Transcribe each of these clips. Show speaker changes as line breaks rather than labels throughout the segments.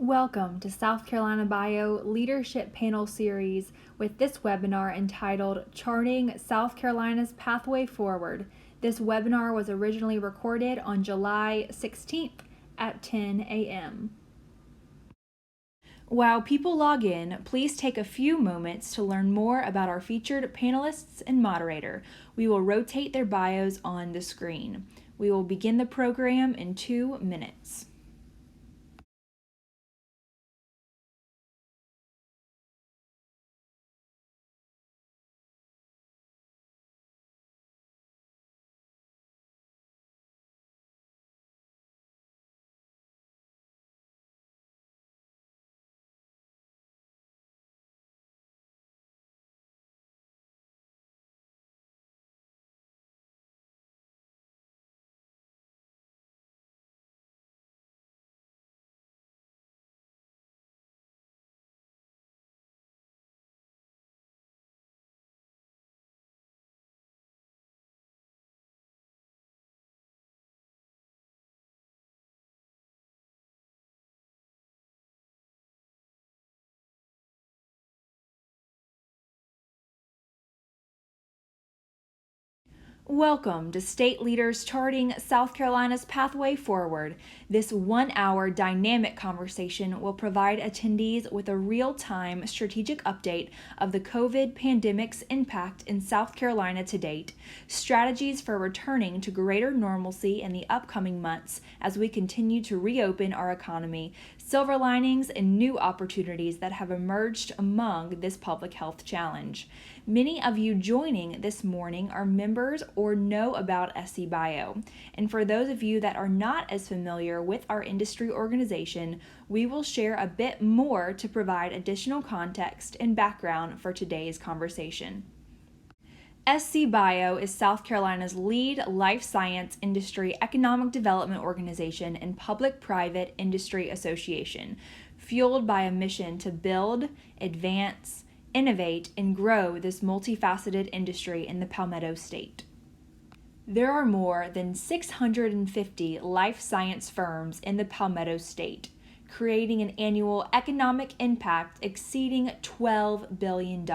Welcome to South Carolina Bio Leadership Panel Series with this webinar entitled Charting South Carolina's Pathway Forward. This webinar was originally recorded on July 16th at 10 a.m. While people log in, please take a few moments to learn more about our featured panelists and moderator. We will rotate their bios on the screen. We will begin the program in 2 minutes. Welcome to State Leaders Charting South Carolina's Pathway Forward. This 1-hour dynamic conversation will provide attendees with a real-time strategic update of the COVID pandemic's impact in South Carolina to date, strategies for returning to greater normalcy in the upcoming months as we continue to reopen our economy, silver linings and new opportunities that have emerged among this public health challenge. Many of you joining this morning are members or know about SCbio. And for those of you that are not as familiar with our industry organization, we will share a bit more to provide additional context and background for today's conversation. SCbio is South Carolina's lead life science industry economic development organization and public-private industry association, fueled by a mission to build, advance, innovate, and grow this multifaceted industry in the Palmetto State. There are more than 650 life science firms in the Palmetto State, creating an annual economic impact exceeding $12 billion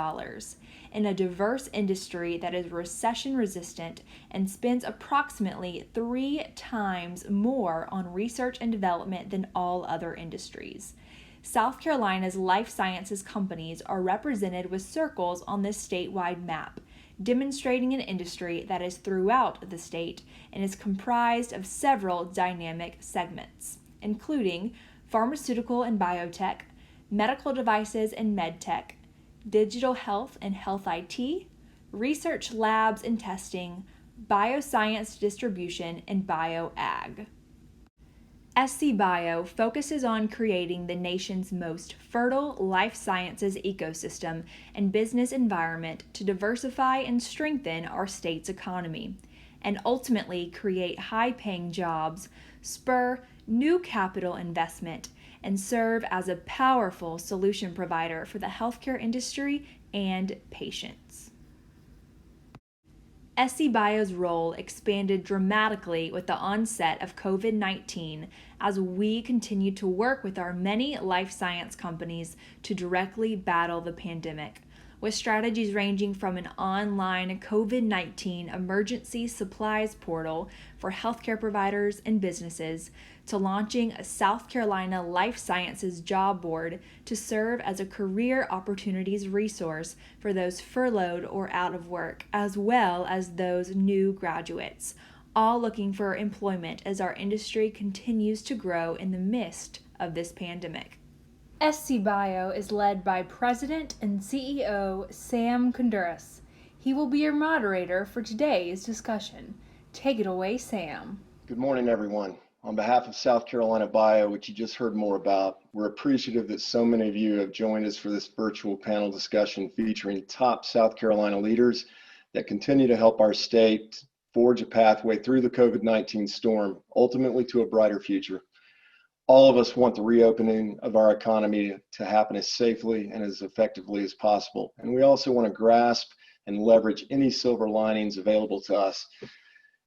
in a diverse industry that is recession resistant and spends approximately 3 times more on research and development than all other industries. South Carolina's life sciences companies are represented with circles on this statewide map, demonstrating an industry that is throughout the state and is comprised of several dynamic segments, including pharmaceutical and biotech, medical devices and medtech, digital health and health IT, research labs and testing, bioscience distribution, and bioag. SCbio focuses on creating the nation's most fertile life sciences ecosystem and business environment to diversify and strengthen our state's economy, and ultimately create high-paying jobs, spur new capital investment, and serve as a powerful solution provider for the healthcare industry and patients. SCbio's role expanded dramatically with the onset of COVID-19 as we continue to work with our many life science companies to directly battle the pandemic, with strategies ranging from an online COVID-19 emergency supplies portal for healthcare providers and businesses to launching a South Carolina Life Sciences job board to serve as a career opportunities resource for those furloughed or out of work, as well as those new graduates, all looking for employment as our industry continues to grow in the midst of this pandemic. SCbio is led by President and CEO Sam Konduras. He will be your moderator for today's discussion. Take it away, Sam.
Good morning, everyone. On behalf of South Carolina Bio, which you just heard more about, we're appreciative that so many of you have joined us for this virtual panel discussion featuring top South Carolina leaders that continue to help our state forge a pathway through the COVID-19 storm, ultimately to a brighter future. All of us want the reopening of our economy to happen as safely and as effectively as possible. And we also want to grasp and leverage any silver linings available to us.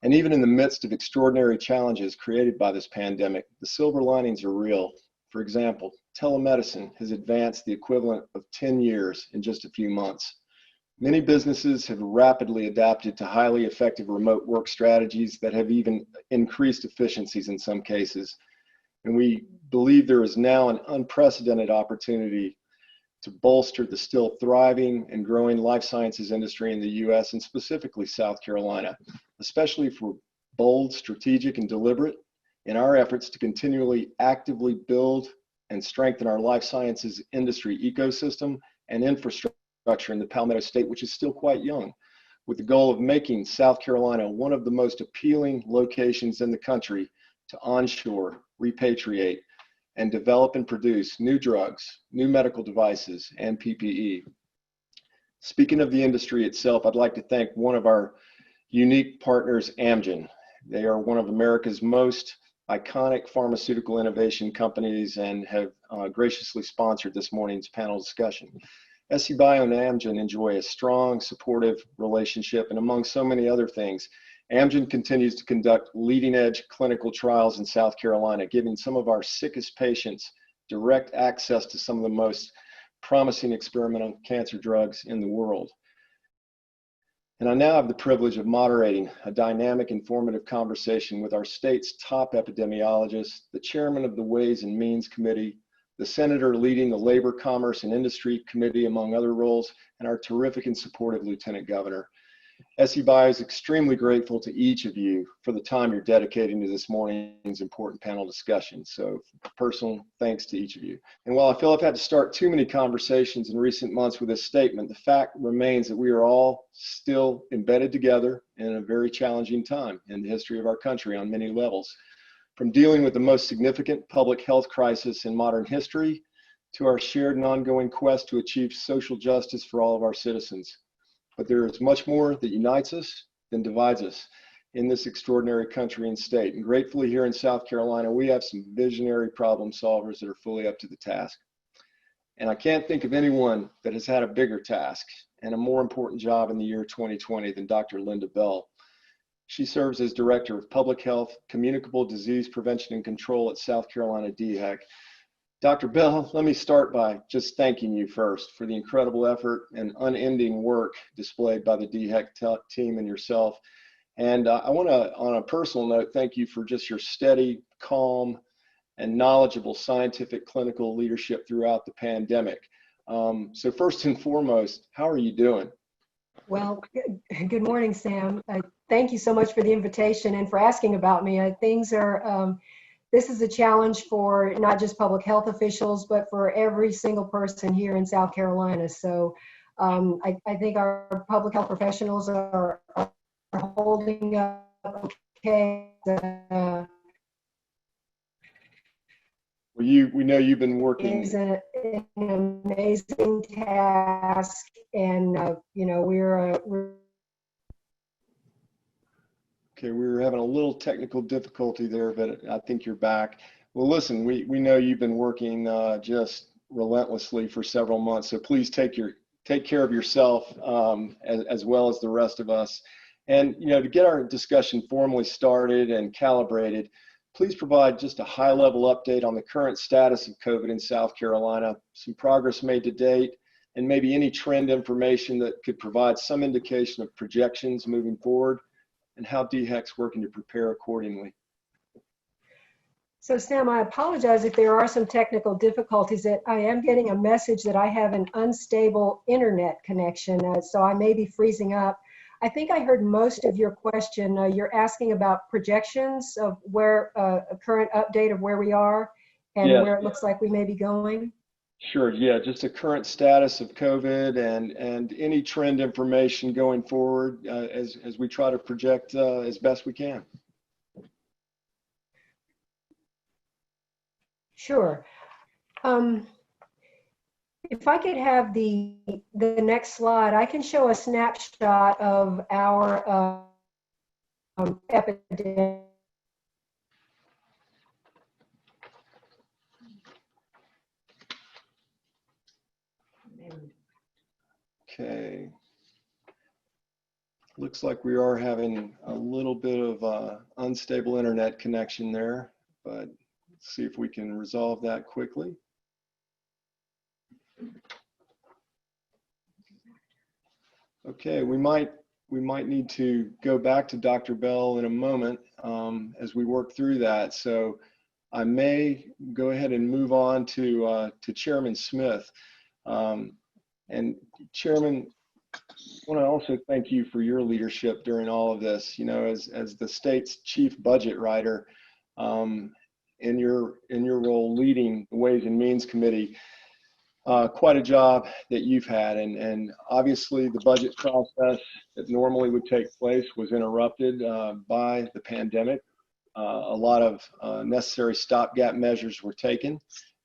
And even in the midst of extraordinary challenges created by this pandemic, the silver linings are real. For example, telemedicine has advanced the equivalent of 10 years in just a few months. Many businesses have rapidly adapted to highly effective remote work strategies that have even increased efficiencies in some cases. And we believe there is now an unprecedented opportunity to bolster the still thriving and growing life sciences industry in the US and specifically South Carolina, especially if we're bold, strategic, and deliberate in our efforts to continually actively build and strengthen our life sciences industry ecosystem and infrastructure in the Palmetto State, which is still quite young, with the goal of making South Carolina one of the most appealing locations in the country to onshore, repatriate, and develop and produce new drugs, new medical devices, and PPE. Speaking of the industry itself, I'd like to thank one of our unique partners, Amgen. They are one of America's most iconic pharmaceutical innovation companies and have graciously sponsored this morning's panel discussion. SCbio and Amgen enjoy a strong, supportive relationship, and among so many other things, Amgen continues to conduct leading-edge clinical trials in South Carolina, giving some of our sickest patients direct access to some of the most promising experimental cancer drugs in the world. And I now have the privilege of moderating a dynamic, informative conversation with our state's top epidemiologist, the chairman of the Ways and Means Committee, the senator leading the Labor, Commerce, and Industry Committee, among other roles, and our terrific and supportive Lieutenant Governor. SCbio is extremely grateful to each of you for the time you're dedicating to this morning's important panel discussion. So personal thanks to each of you. And while I feel I've had to start too many conversations in recent months with this statement, the fact remains that we are all still embedded together in a very challenging time in the history of our country on many levels. From dealing with the most significant public health crisis in modern history to our shared and ongoing quest to achieve social justice for all of our citizens. But there is much more that unites us than divides us in this extraordinary country and state. And gratefully here in South Carolina, we have some visionary problem solvers that are fully up to the task. And I can't think of anyone that has had a bigger task and a more important job in the year 2020 than Dr. Linda Bell. She serves as Director of Public Health, Communicable Disease Prevention and Control at South Carolina DHEC. Dr. Bell, let me start by just thanking you first for the incredible effort and unending work displayed by the DHEC team and yourself. And I want to, on a personal note, thank you for just your steady, calm, and knowledgeable scientific clinical leadership throughout the pandemic. So first and foremost, how are you doing?
Well, good morning, Sam. Thank you so much for the invitation and for asking about me. Things are, this is a challenge for not just public health officials, but for every single person here in South Carolina. So I think our public health professionals are holding up okay.
We know you've been working.
It's an amazing task, and you know, we're
okay. We were having a little technical difficulty there, but I think you're back. Well, listen, we know you've been working just relentlessly for several months, so please take care of yourself as well as the rest of us. And you know, to get our discussion formally started and calibrated, please provide just a high-level update on the current status of COVID in South Carolina, some progress made to date, and maybe any trend information that could provide some indication of projections moving forward, and how DHEC's working to prepare accordingly.
So Sam, I apologize if there are some technical difficulties. That I am getting a message that I have an unstable internet connection, so I may be freezing up. I think I heard most of your question. You're asking about projections of where a current update of where we are and where it looks like we may be going.
Sure, yeah, just a current status of COVID and any trend information going forward as we try to project as best we can.
Sure. If I could have the next slide, I can show a snapshot of our epidemic.
Okay. Looks like we are having a little bit of unstable internet connection there, but see if we can resolve that quickly. Okay, we might need to go back to Dr. Bell in a moment as we work through that. So I may go ahead and move on to Chairman Smith. And Chairman, I want to also thank you for your leadership during all of this. You know, as the state's chief budget writer, in your role leading the Ways and Means Committee, quite a job that you've had, and obviously the budget process that normally would take place was interrupted by the pandemic. A lot of necessary stopgap measures were taken,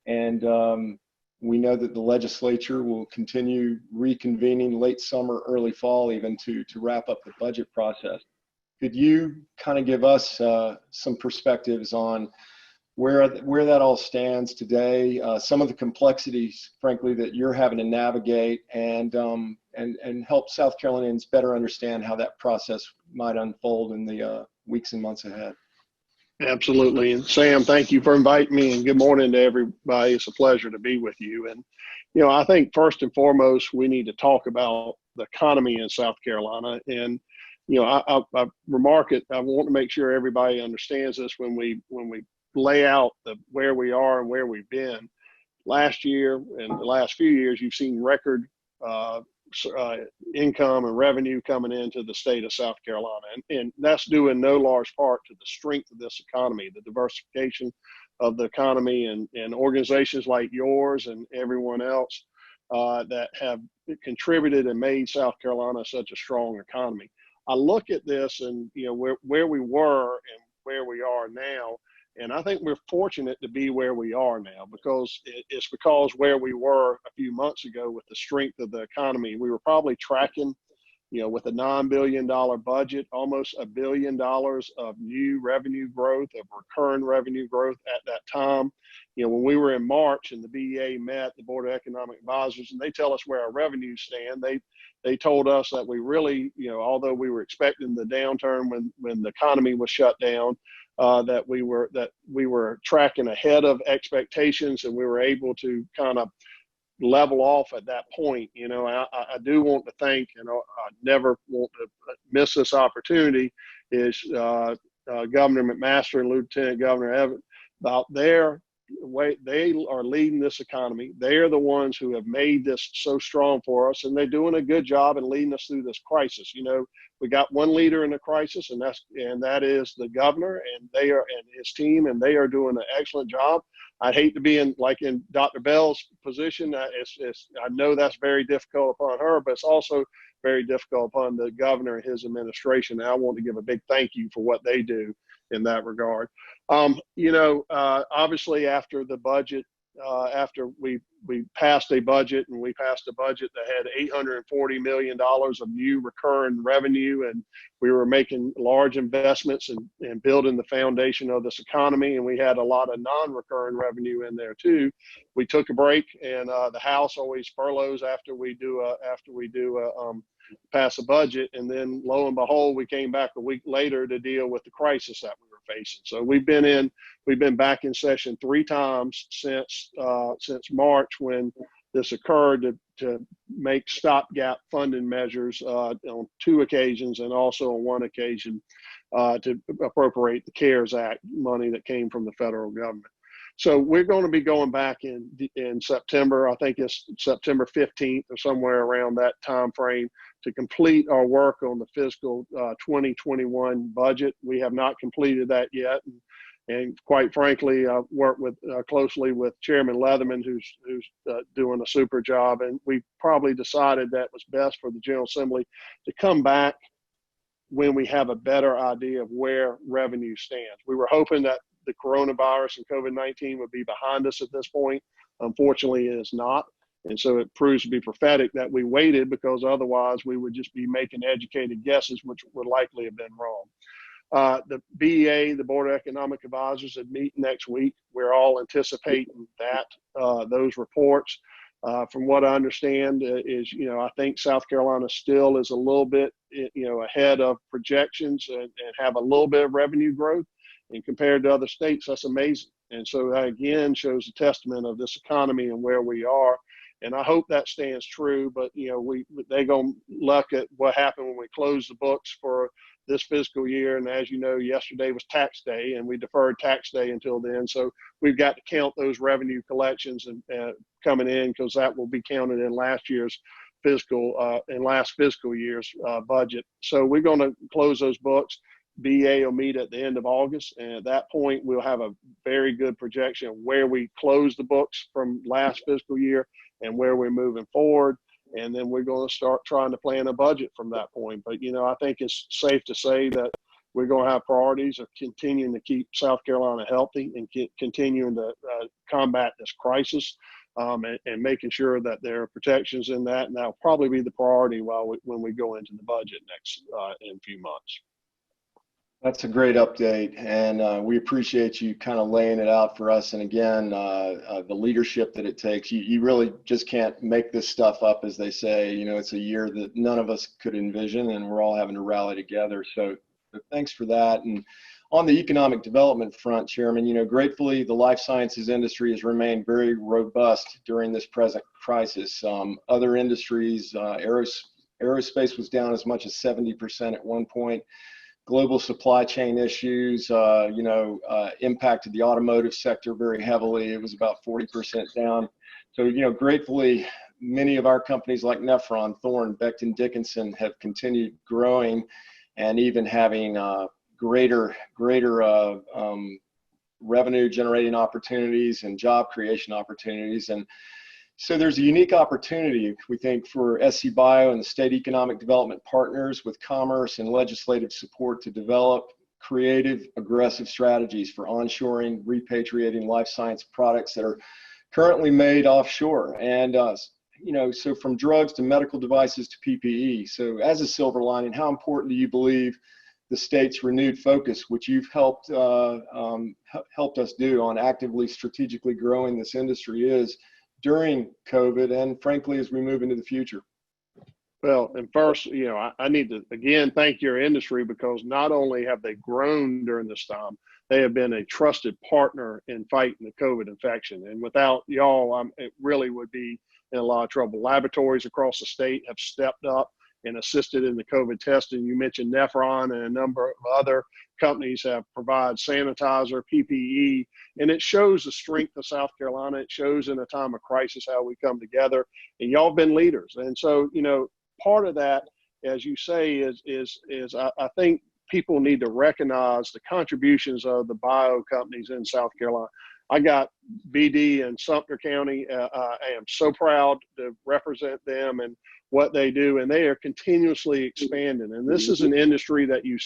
and we know that the legislature will continue reconvening late summer, early fall, even to wrap up the budget process. Could you kind of give us some perspectives on where that all stands today, some of the complexities, frankly, that you're having to navigate, and help South Carolinians better understand how that process might unfold in the weeks and months ahead?
Absolutely. And Sam, thank you for inviting me, and good morning to everybody. It's a pleasure to be with you. And, you know, I think first and foremost, we need to talk about the economy in South Carolina. And, you know, I remark it, I want to make sure everybody understands this when we lay out where we are and where we've been. Last year and the last few years, you've seen record income and revenue coming into the state of South Carolina. And that's due in no large part to the strength of this economy, the diversification of the economy, and organizations like yours and everyone else that have contributed and made South Carolina such a strong economy. I look at this and, you know, where we were and where we are now, and I think we're fortunate to be where we are now, because it's because where we were a few months ago with the strength of the economy, we were probably tracking, you know, with a $9 billion budget, almost $1 billion of new revenue growth, of recurring revenue growth at that time. You know, when we were in March and the BEA met, the Board of Economic Advisors, and they tell us where our revenues stand, they told us that we really, you know, although we were expecting the downturn when the economy was shut down, that we were tracking ahead of expectations, and we were able to kind of level off at that point. You know, I do want to thank, you know, I never want to miss this opportunity, is Governor McMaster and Lieutenant Governor Evans, about their way. They are leading this economy. They are the ones who have made this so strong for us, and they're doing a good job in leading us through this crisis. You know, we got one leader in the crisis, and that is the governor, and his team, and they are doing an excellent job. I'd hate to be in Dr. Bell's position. I know that's very difficult upon her, but it's also very difficult upon the governor and his administration. And I want to give a big thank you for what they do in that regard. You know, obviously after the budget, after we passed a budget, and we passed a budget that had $840 million of new recurring revenue, and we were making large investments in building the foundation of this economy, and we had a lot of non-recurring revenue in there too. We took a break, and the House always furloughs after we pass a budget, and then lo and behold, we came back a week later to deal with the crisis that we were facing. So we've been back in session 3 times since March, when this occurred, to make stopgap funding measures on 2 occasions, and also on 1 occasion to appropriate the CARES Act money that came from the federal government. So we're going to be going back in September. I think it's September 15th or somewhere around that time frame, to complete our work on the fiscal 2021 budget. We have not completed that yet. And quite frankly, I've worked closely with Chairman Leatherman, who's doing a super job. And we probably decided that it was best for the General Assembly to come back when we have a better idea of where revenue stands. We were hoping that the coronavirus and COVID-19 would be behind us at this point. Unfortunately, it is not. And so it proves to be prophetic that we waited, because otherwise we would just be making educated guesses, which would likely have been wrong. The BEA, the Board of Economic Advisors, would meet next week. We're all anticipating those reports. From what I understand is, you know, I think South Carolina still is a little bit, you know, ahead of projections, and have a little bit of revenue growth. And compared to other states, that's amazing. And so that again shows a testament of this economy and where we are. And I hope that stands true. But they gonna look at what happened when we closed the books for this fiscal year. And as you know, yesterday was tax day, and we deferred tax day until then. So we've got to count those revenue collections and coming in, because that will be counted in last year's last fiscal year's budget. So we're going to close those books. BA will meet at the end of August, and at that point we'll have a very good projection of where we close the books from last fiscal year and where we're moving forward. And then we're going to start trying to plan a budget from that point. But I think it's safe to say that we're going to have priorities of continuing to keep South Carolina healthy and continuing to combat this crisis, and making sure that there are protections in that. And that'll probably be the priority when we go into the budget next in a few months.
That's a great update, and we appreciate you kind of laying it out for us. And again, the leadership that it takes. You really just can't make this stuff up, as they say. It's a year that none of us could envision, and we're all having to rally together. So thanks for that. And on the economic development front, Chairman, gratefully, the life sciences industry has remained very robust during this present crisis. Other industries, aerospace was down as much as 70% at one point. Global supply chain issues, impacted the automotive sector very heavily. It was about 40% down. So, gratefully, many of our companies like Nephron, Thorne, Becton Dickinson have continued growing and even having greater revenue generating opportunities and job creation opportunities. And so there's a unique opportunity, we think, for SCbio and the state economic development partners with commerce and legislative support to develop creative, aggressive strategies for onshoring, repatriating life science products that are currently made offshore. And, so from drugs to medical devices to PPE. So as a silver lining, how important do you believe the state's renewed focus, which you've helped us do on actively strategically growing this industry, is during COVID and frankly as we move into the future?
Well, and first, I need to again thank your industry, because not only have they grown during this time, they have been a trusted partner in fighting the COVID infection. And without y'all, it really would be in a lot of trouble. Laboratories across the state have stepped up and assisted in the COVID testing. You mentioned Nephron, and a number of other companies have provided sanitizer, PPE, and it shows the strength of South Carolina. It shows in a time of crisis how we come together, and y'all have been leaders. And so, part of that, as you say, is I think people need to recognize the contributions of the bio companies in South Carolina. I got BD in Sumter County. I am so proud to represent them and what they do, and they are continuously expanding. And this is an industry that you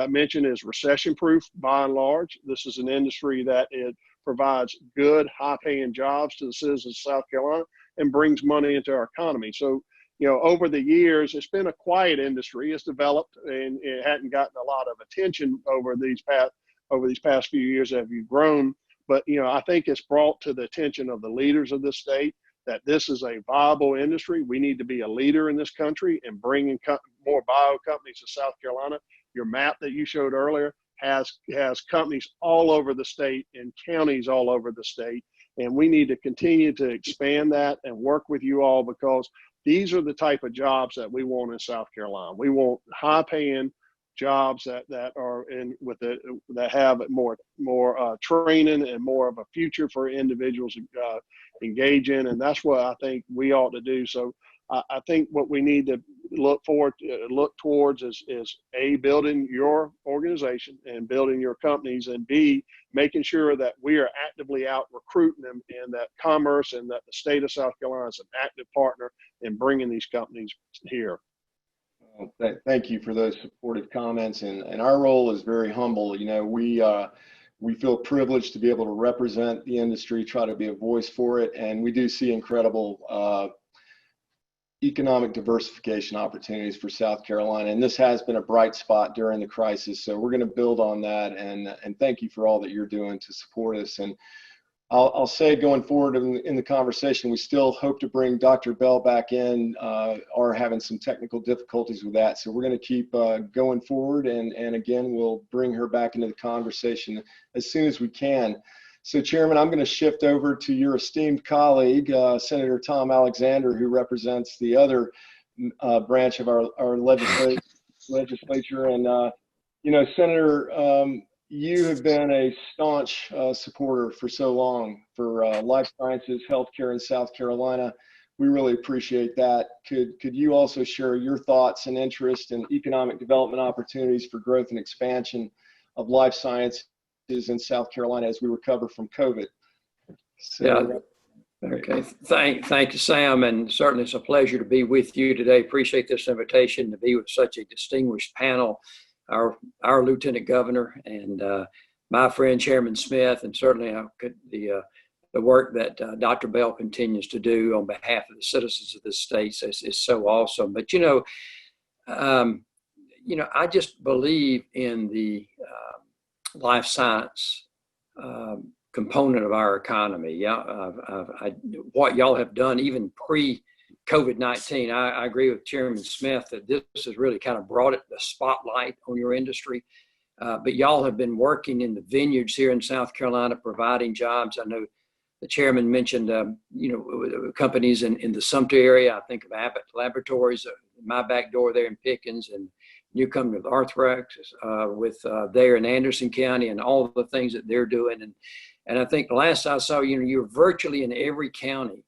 mentioned is recession proof by and large. This is an industry that it provides good, high paying jobs to the citizens of South Carolina and brings money into our economy. So, over the years, it's been a quiet industry. It's developed, and it hadn't gotten a lot of attention over these past few years as we've grown. But, I think it's brought to the attention of the leaders of the state that this is a viable industry. We need to be a leader in this country and bringing more bio companies to South Carolina. Your map that you showed earlier has companies all over the state and counties all over the state. And we need to continue to expand that and work with you all, because these are the type of jobs that we want in South Carolina. We want high paying jobs that are that have more training and more of a future for individuals to engage in, and that's what I think we ought to do. So I think what we need to look towards is A, building your organization and building your companies, and B, making sure that we are actively out recruiting them, and that commerce and that the state of South Carolina is an active partner in bringing these companies here.
Thank you for those supportive comments, and our role is very humble. We feel privileged to be able to represent the industry, try to be a voice for it, and we do see incredible economic diversification opportunities for South Carolina, and this has been a bright spot during the crisis. So we're going to build on that, and thank you for all that you're doing to support us. And I'll say going forward in the conversation, we still hope to bring Dr. Bell back in, are having some technical difficulties with that. So we're going to keep going forward, and again, we'll bring her back into the conversation as soon as we can. So, Chairman, I'm going to shift over to your esteemed colleague, Senator Tom Alexander, who represents the other branch of our legislature. And, Senator, you have been a staunch supporter for so long for life sciences, healthcare in South Carolina. We really appreciate that. Could you also share your thoughts and interest in economic development opportunities for growth and expansion of life sciences in South Carolina as we recover from COVID?
So, yeah. Okay. Thank you, Sam. And certainly it's a pleasure to be with you today. Appreciate this invitation to be with such a distinguished panel. Our Lieutenant Governor and my friend Chairman Smith, and certainly the work that Dr. Bell continues to do on behalf of the citizens of this state is so awesome. But I just believe in the life science component of our economy. Yeah, what y'all have done even pre-COVID-19, I agree with Chairman Smith that this has really kind of brought the spotlight on your industry. But y'all have been working in the vineyards here in South Carolina, providing jobs. I know the chairman mentioned, companies in the Sumter area. I think of Abbott Laboratories, my back door there in Pickens, and new company with Arthrex there in Anderson County, and all of the things that they're doing. And I think the last I saw, you're virtually in every county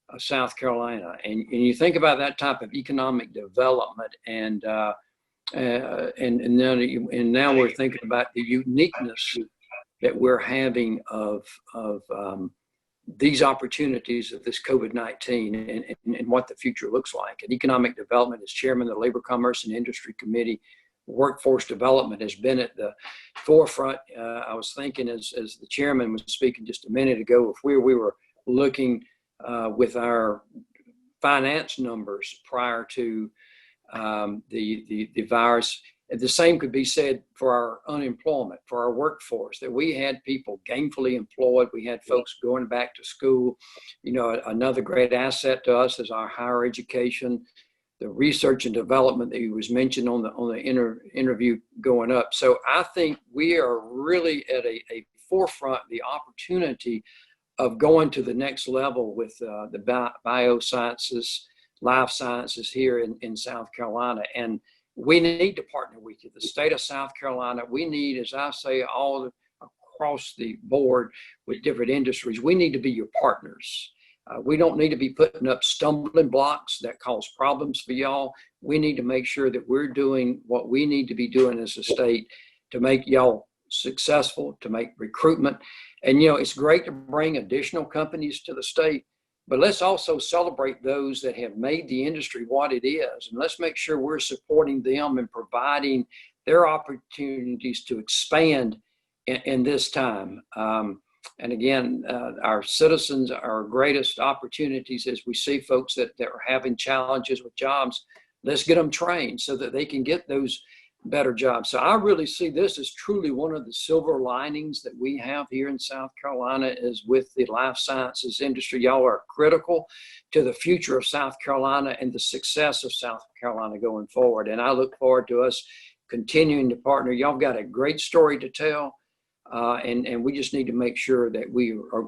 of South Carolina, and you think about that type of economic development, and now we're thinking about the uniqueness that we're having of these opportunities of this COVID-19 and what the future looks like. And economic development, as chairman of the Labor, Commerce, and Industry Committee, workforce development has been at the forefront. I was thinking as the chairman was speaking just a minute ago, if we were looking with our finance numbers prior to the virus, the same could be said for our unemployment, for our workforce, that we had people gainfully employed. We had folks going back to school. Another great asset to us is our higher education, the research and development that you was mentioned on the interview going up. So I think we are really at a forefront, the opportunity of going to the next level with the biosciences, life sciences here in South Carolina. And we need to partner with you. The state of South Carolina, we need, as I say, all across the board with different industries, we need to be your partners. We don't need to be putting up stumbling blocks that cause problems for y'all. We need to make sure that we're doing what we need to be doing as a state to make y'all successful, to make recruitment. And, it's great to bring additional companies to the state, but let's also celebrate those that have made the industry what it is. And let's make sure we're supporting them and providing their opportunities to expand in this time. And again, our citizens, our greatest opportunities as we see folks that are having challenges with jobs, let's get them trained so that they can get those better jobs. So I really see this as truly one of the silver linings that we have here in South Carolina is with the life sciences industry. Y'all are critical to the future of South Carolina and the success of South Carolina going forward. And I look forward to us continuing to partner. Y'all got a great story to tell. And we just need to make sure that we are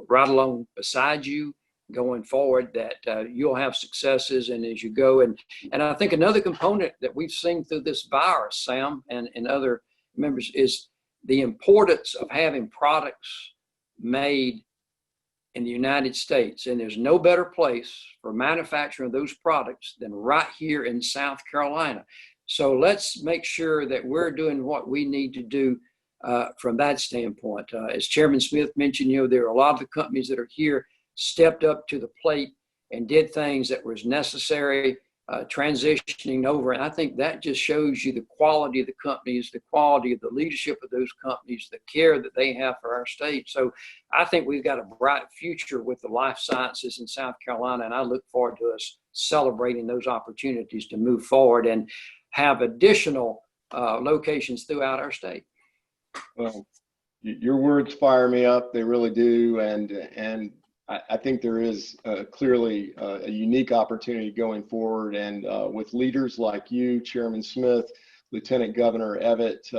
right along beside you going forward, that you'll have successes and as you go. And I think another component that we've seen through this virus, Sam, and other members, is the importance of having products made in the United States. And there's no better place for manufacturing those products than right here in South Carolina. So let's make sure that we're doing what we need to do from that standpoint. As Chairman Smith mentioned, there are a lot of the companies that are here stepped up to the plate and did things that was necessary, transitioning over. And I think that just shows you the quality of the companies, the quality of the leadership of those companies, the care that they have for our state. So I think we've got a bright future with the life sciences in South Carolina, and I look forward to us celebrating those opportunities to move forward and have additional locations throughout our state.
Well, your words fire me up. They really do. And I think there is clearly a unique opportunity going forward. And with leaders like you, Chairman Smith, Lieutenant Governor Evett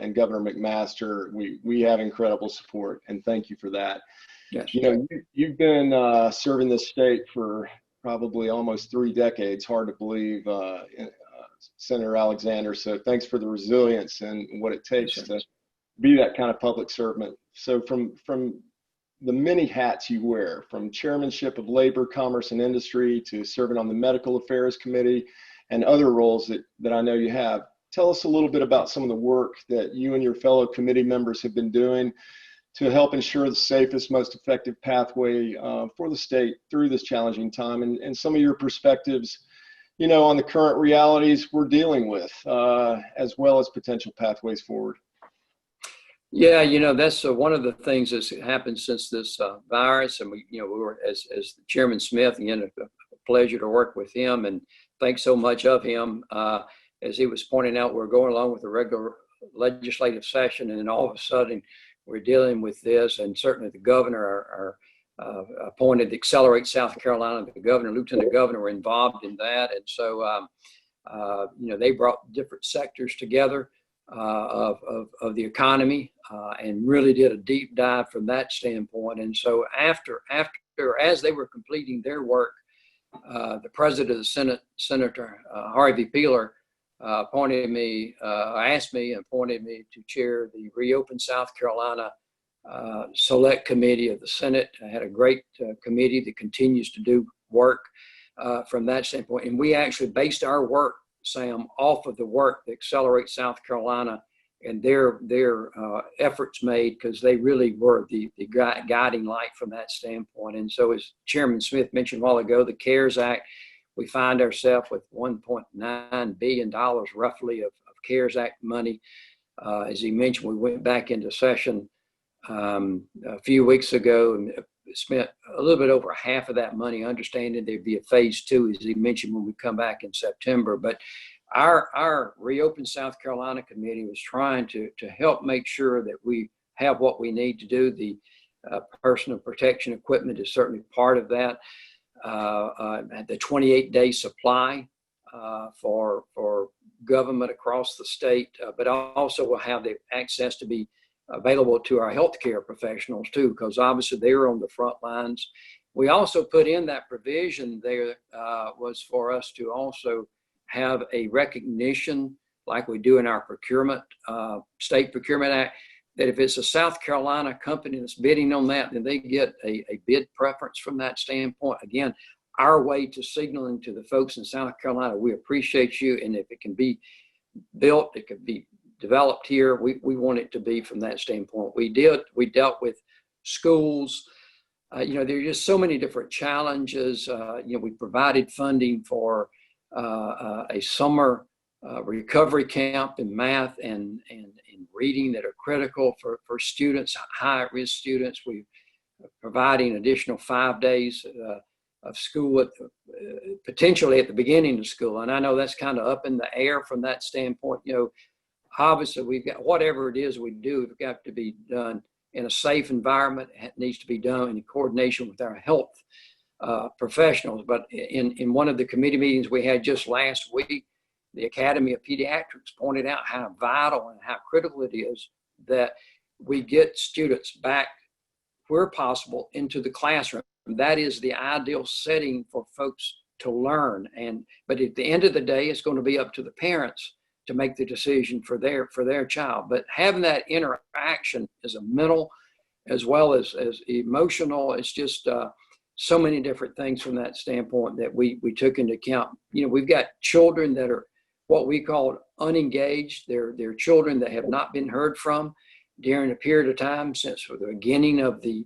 and Governor McMaster, we have incredible support, and thank you for that.
Yes.
You know, you've been serving this state for probably almost 3 decades. Hard to believe, Senator Alexander. So thanks for the resilience and what it takes to be that kind of public servant. So from the many hats you wear, from chairmanship of Labor, Commerce, and Industry to serving on the Medical Affairs Committee and other roles that I know you have, tell us a little bit about some of the work that you and your fellow committee members have been doing to help ensure the safest, most effective pathway for the state through this challenging time, and some of your perspectives, you know, on the current realities we're dealing with, as well as potential pathways forward.
Yeah, you know, that's one of the things that's happened since this virus, and we were, as Chairman Smith, again, a pleasure to work with him, and thanks so much of him. As he was pointing out, we're going along with the regular legislative session, and then all of a sudden we're dealing with this, and certainly the governor, our appointed Accelerate South Carolina, the governor, lieutenant governor were involved in that. And so, you know, they brought different sectors together of the economy and really did a deep dive from that standpoint. And so as they were completing their work, the president of the Senate, Senator Harvey Peeler, appointed me, asked me and appointed me to chair the Reopen South Carolina Select Committee of the Senate. I had a great committee that continues to do work from that standpoint. And we actually based our work, Sam, off of the work that Accelerate South Carolina and their efforts made, because they really were the guiding light from that standpoint. And so, as Chairman Smith mentioned a while ago, the CARES Act, we find ourselves with $1.9 billion roughly of CARES Act money. As he mentioned, we went back into session a few weeks ago and spent a little bit over half of that money, understanding there'd be a phase 2, as he mentioned, when we come back in September. But our Reopen South Carolina committee was trying to help make sure that we have what we need to do. The personal protection equipment is certainly part of that. The 28-day supply for government across the state, but also will have the access to be available to our healthcare professionals too, because obviously they're on the front lines. We also put in that provision there was for us to also have a recognition, like we do in our procurement, State Procurement Act, that if it's a South Carolina company that's bidding on that, then they get a bid preference from that standpoint. Again, our way to signaling to the folks in South Carolina, we appreciate you, and if it can be built, it could be developed here, we want it to be from that standpoint. We dealt with schools. You know, there are just so many different challenges. You know, we provided funding for a summer recovery camp in math and reading that are critical for students, high-risk students. We're providing additional 5 days of school potentially at the beginning of school. And I know that's kind of up in the air from that standpoint. You know, obviously we've got, whatever it is we do, it's got to be done in a safe environment. It needs to be done in coordination with our health professionals. But in one of the committee meetings we had just last week, the Academy of Pediatrics pointed out how vital and how critical it is that we get students back where possible into the classroom. That is the ideal setting for folks to learn. But at the end of the day, it's going to be up to the parents to make the decision for their child. But having that interaction as a mental as well as emotional, it's just so many different things from that standpoint that we took into account. You know, we've got children that are what we call unengaged. They're children that have not been heard from during a period of time since the beginning of the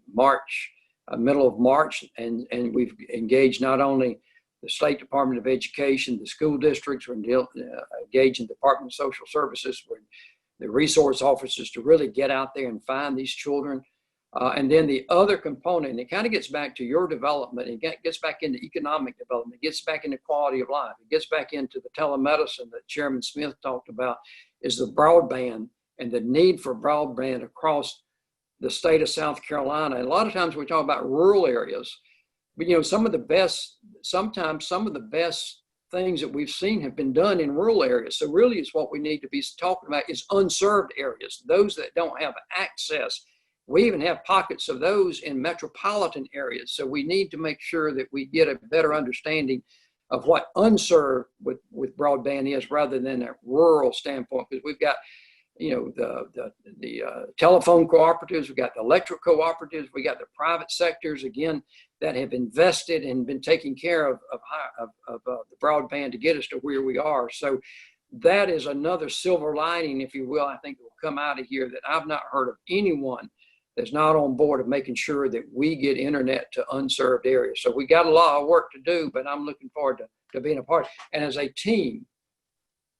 middle of March. And we've engaged not only the State Department of Education, the school districts, we're engaging the Department of Social Services, the resource officers to really get out there and find these children. And then the other component, and it kind of gets back to your development, it gets back into economic development, it gets back into quality of life, it gets back into the telemedicine that Chairman Smith talked about, is the broadband and the need for broadband across the state of South Carolina. And a lot of times we talk about rural areas, but you know, sometimes some of the best things that we've seen have been done in rural areas. So really it's what we need to be talking about is unserved areas, those that don't have access. We even have pockets of those in metropolitan areas. So we need to make sure that we get a better understanding of what unserved with broadband is rather than a rural standpoint, because we've got, you know, the telephone cooperatives, we've got the electric cooperatives, we got the private sectors, again, that have invested and been taking care of the broadband to get us to where we are. So that is another silver lining, if you will, I think will come out of here, that I've not heard of anyone that's not on board of making sure that we get internet to unserved areas. So we got a lot of work to do, but I'm looking forward to being a part. And as a team,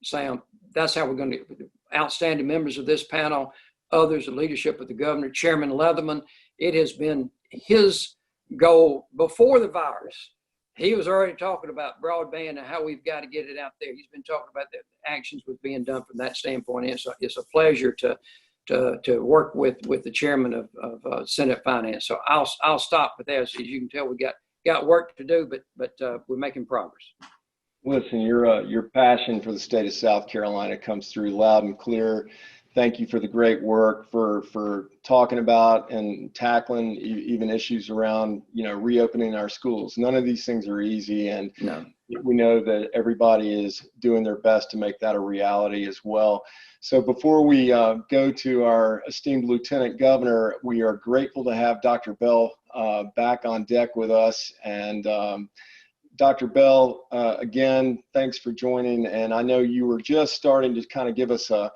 Sam, that's how we're going to, outstanding members of this panel, others, the leadership of the governor, Chairman Leatherman, it has been his goal before the virus. He was already talking about broadband and how we've got to get it out there. He's been talking about the actions was being done from that standpoint. And it's a pleasure to work with the chairman of Senate Finance. So I'll stop with that. As you can tell, we got work to do, but we're making progress.
Listen, your passion for the state of South Carolina comes through loud and clear. Thank you for the great work for talking about and tackling even issues around, you know, reopening our schools. None of these things are easy, and
No.
We know that everybody is doing their best to make that a reality as well. So before we go to our esteemed Lieutenant Governor, we are grateful to have Dr. Bell back on deck with us. And Dr. Bell, again, thanks for joining. And I know you were just starting to kind of give us an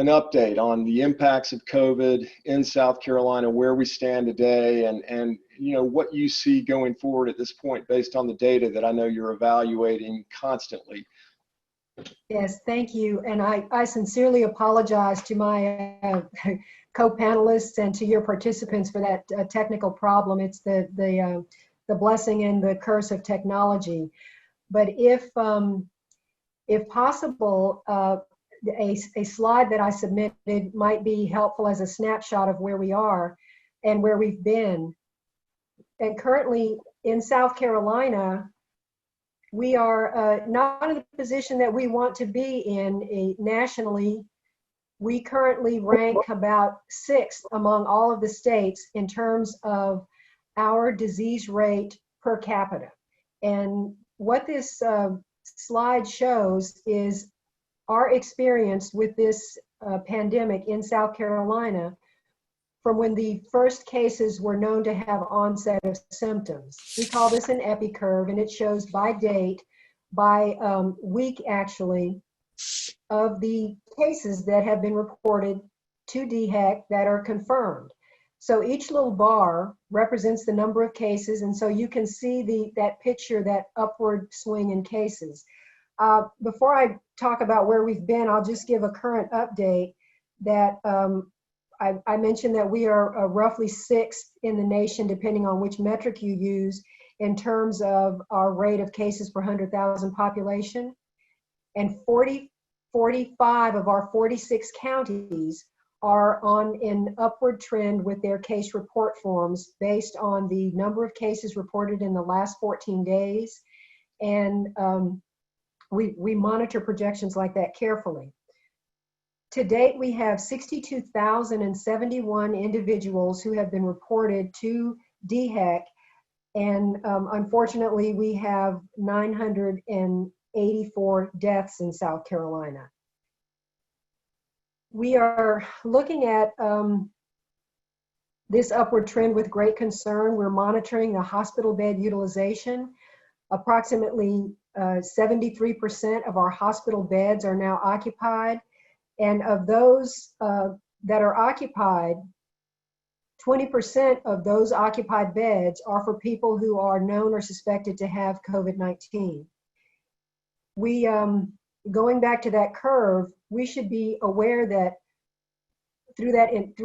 update on the impacts of COVID in South Carolina, where we stand today, and you know what you see going forward at this point based on the data that I know you're evaluating constantly.
Yes, thank you. And I sincerely apologize to my co-panelists and to your participants for that technical problem. It's the blessing and the curse of technology. But if possible, a slide that I submitted might be helpful as a snapshot of where we are and where we've been. And currently in South Carolina, we are not in the position that we want to be in nationally. We currently rank about 6th among all of the states in terms of our disease rate per capita. And what this slide shows is our experience with this pandemic in South Carolina from when the first cases were known to have onset of symptoms. We call this an epicurve, and it shows by date, by week actually, of the cases that have been reported to DHEC that are confirmed. So each little bar represents the number of cases, and so you can see that picture, that upward swing in cases. Before I talk about where we've been, I'll just give a current update that I mentioned that we are roughly 6th in the nation, depending on which metric you use, in terms of our rate of cases per 100,000 population. And 45 of our 46 counties are on an upward trend with their case report forms based on the number of cases reported in the last 14 days. And we monitor projections like that carefully. To date, we have 62,071 individuals who have been reported to DHEC, and unfortunately, we have 984 deaths in South Carolina. We are looking at this upward trend with great concern. We're monitoring the hospital bed utilization. Approximately 73% of our hospital beds are now occupied. And of those that are occupied, 20% of those occupied beds are for people who are known or suspected to have COVID-19. We, going back to that curve, we should be aware that through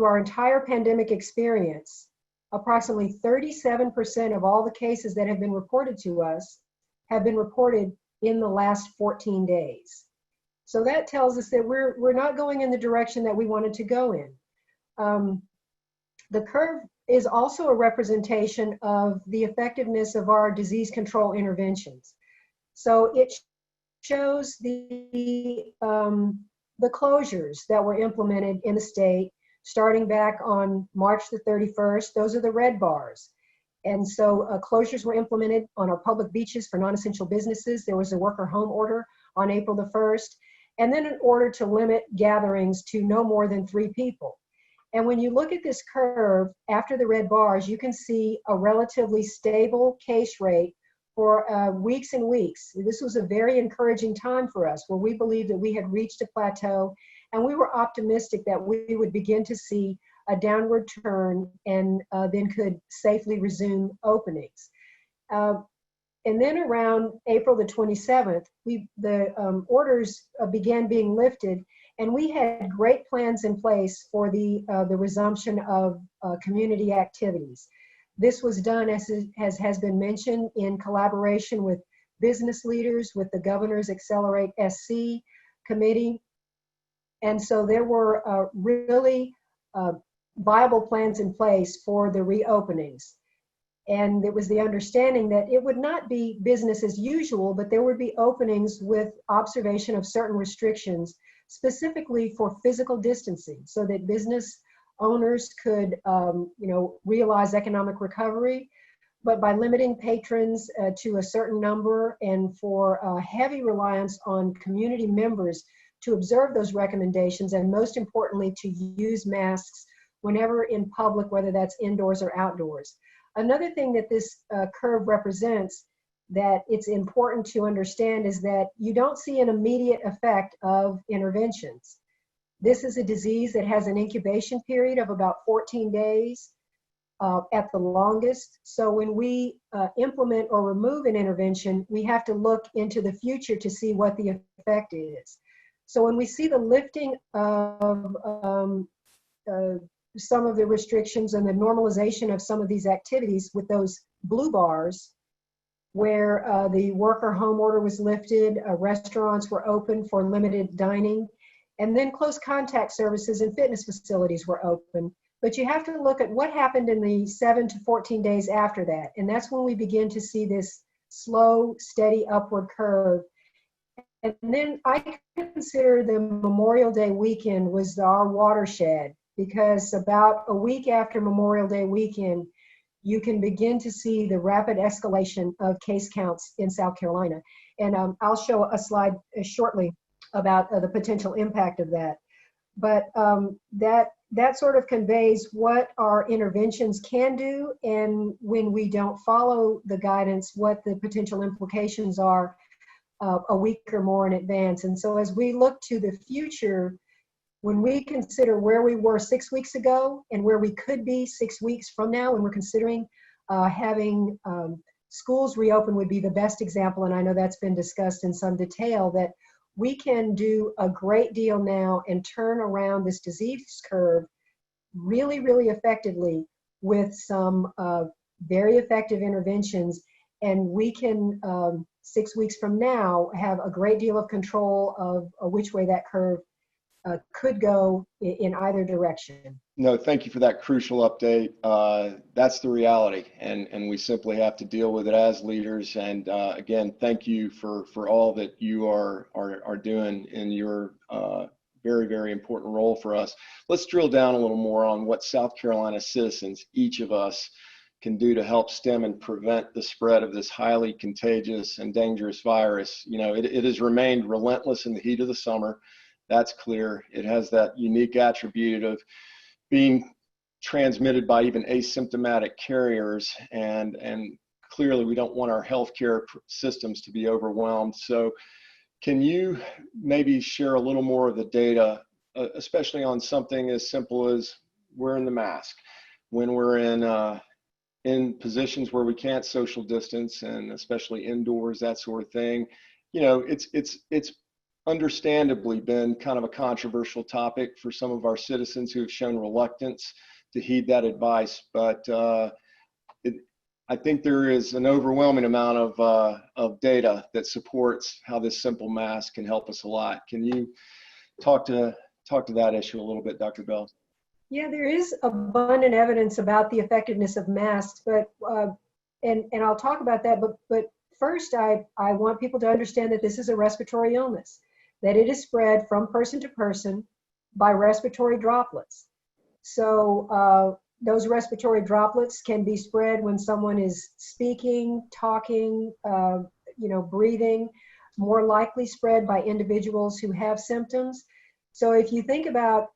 our entire pandemic experience, approximately 37% of all the cases that have been reported to us have been reported in the last 14 days. So that tells us that we're not going in the direction that we wanted to go in. The curve is also a representation of the effectiveness of our disease control interventions. So it shows the closures that were implemented in the state starting back on March the 31st. Those are the red bars. And so closures were implemented on our public beaches for non-essential businesses. There was a worker home order on April the 1st, and then an order to limit gatherings to no more than 3 people. And when you look at this curve after the red bars, you can see a relatively stable case rate for weeks and weeks. This was a very encouraging time for us where we believed that we had reached a plateau, and we were optimistic that we would begin to see a downward turn and then could safely resume openings. And then around April the 27th, the orders began being lifted, and we had great plans in place for the resumption of community activities. This was done, as has been mentioned, in collaboration with business leaders, with the Governor's Accelerate SC committee. And so there were really viable plans in place for the reopenings. And it was the understanding that it would not be business as usual, but there would be openings with observation of certain restrictions, specifically for physical distancing, so that business owners could realize economic recovery, but by limiting patrons to a certain number and for heavy reliance on community members to observe those recommendations, and most importantly, to use masks whenever in public, whether that's indoors or outdoors. Another thing that this curve represents that it's important to understand is that you don't see an immediate effect of interventions. This is a disease that has an incubation period of about 14 days at the longest. So when we implement or remove an intervention, we have to look into the future to see what the effect is. So when we see the lifting of some of the restrictions and the normalization of some of these activities with those blue bars, where the worker home order was lifted, restaurants were open for limited dining, and then close contact services and fitness facilities were open. But you have to look at what happened in the 7 to 14 days after that. And that's when we begin to see this slow, steady upward curve. And then I consider the Memorial Day weekend was our watershed, because about a week after Memorial Day weekend, you can begin to see the rapid escalation of case counts in South Carolina. And I'll show a slide shortly about the potential impact of that. But that sort of conveys what our interventions can do, and when we don't follow the guidance, what the potential implications are a week or more in advance. And so as we look to the future, when we consider where we were 6 weeks ago and where we could be 6 weeks from now, when we're considering having schools reopen would be the best example, and I know that's been discussed in some detail, that we can do a great deal now and turn around this disease curve really, really effectively with some very effective interventions. And we can, 6 weeks from now, have a great deal of control of which way that curve could go in either direction.
No, thank you for that crucial update. That's the reality, and we simply have to deal with it as leaders. And again, thank you for all that you are doing in your very, very important role for us. Let's drill down a little more on what South Carolina citizens, each of us, can do to help stem and prevent the spread of this highly contagious and dangerous virus. You know, it has remained relentless in the heat of the summer. That's clear. It has that unique attribute of being transmitted by even asymptomatic carriers, and clearly we don't want our healthcare systems to be overwhelmed. So can you maybe share a little more of the data, especially on something as simple as wearing the mask when we're in positions where we can't social distance, and especially indoors, that sort of thing? You know, it's understandably been kind of a controversial topic for some of our citizens who have shown reluctance to heed that advice, but I think there is an overwhelming amount of data that supports how this simple mask can help us a lot. Can you talk to that issue a little bit, Dr. Bell?
Yeah, there is abundant evidence about the effectiveness of masks, but and I'll talk about that. But first, I want people to understand that this is a respiratory illness, that it is spread from person to person by respiratory droplets. So those respiratory droplets can be spread when someone is speaking, talking, breathing, more likely spread by individuals who have symptoms. So if you think about